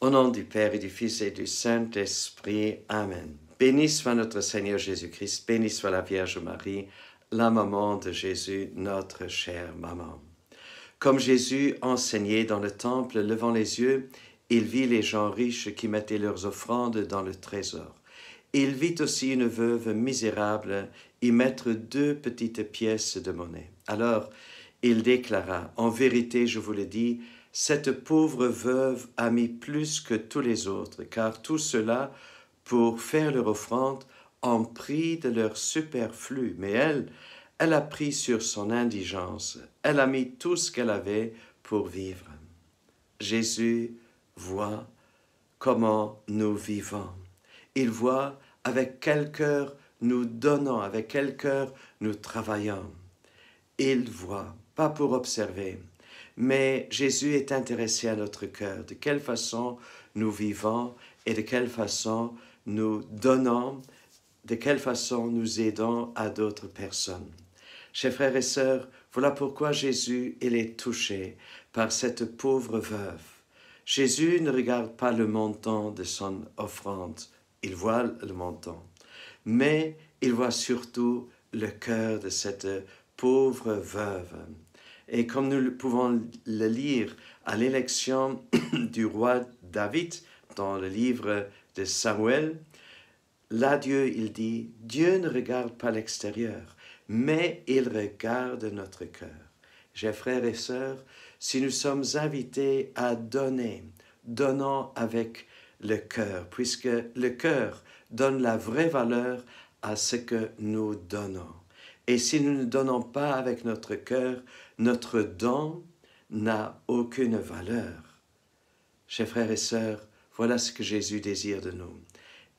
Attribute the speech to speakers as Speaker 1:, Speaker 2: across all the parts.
Speaker 1: Au nom du Père et du Fils et du Saint-Esprit. Amen. Béni soit notre Seigneur Jésus-Christ, béni soit la Vierge Marie, la maman de Jésus, notre chère maman. Comme Jésus enseignait dans le temple, levant les yeux, il vit les gens riches qui mettaient leurs offrandes dans le trésor. Il vit aussi une veuve misérable y mettre 2 petites pièces de monnaie. Alors il déclara, « En vérité, je vous le dis, cette pauvre veuve a mis plus que tous les autres, car tout cela, pour faire leur offrande, ont pris de leur superflu. Mais elle a pris sur son indigence, elle a mis tout ce qu'elle avait pour vivre. » Jésus voit comment nous vivons. Il voit avec quel cœur nous donnons, avec quel cœur nous travaillons. Il voit, pas pour observer, mais Jésus est intéressé à notre cœur, de quelle façon nous vivons et de quelle façon nous donnons, de quelle façon nous aidons à d'autres personnes. Chers frères et sœurs, voilà pourquoi Jésus il est touché par cette pauvre veuve. Jésus ne regarde pas le montant de son offrande, il voit le montant, mais il voit surtout le cœur de cette pauvre veuve. Et comme nous pouvons le lire à l'élection du roi David dans le livre de Samuel, là Dieu, il dit, Dieu ne regarde pas l'extérieur, mais il regarde notre cœur. Chers frères et sœurs, si nous sommes invités à donner, donnons avec le cœur, puisque le cœur donne la vraie valeur à ce que nous donnons. Et si nous ne donnons pas avec notre cœur, notre don n'a aucune valeur. Chers frères et sœurs, voilà ce que Jésus désire de nous.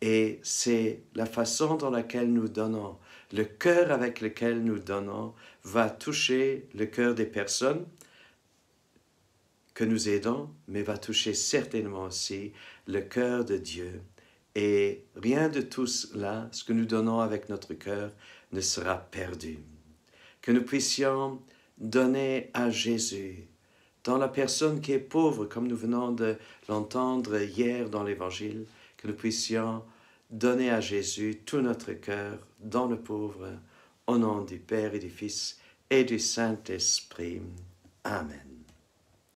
Speaker 1: Et c'est la façon dans laquelle nous donnons, le cœur avec lequel nous donnons va toucher le cœur des personnes que nous aidons, mais va toucher certainement aussi le cœur de Dieu. Et rien de tout cela, ce que nous donnons avec notre cœur, ne sera perdu. Que nous puissions donner à Jésus, dans la personne qui est pauvre, comme nous venons de l'entendre hier dans l'Évangile, que nous puissions donner à Jésus tout notre cœur dans le pauvre, au nom du Père et du Fils et du Saint-Esprit. Amen.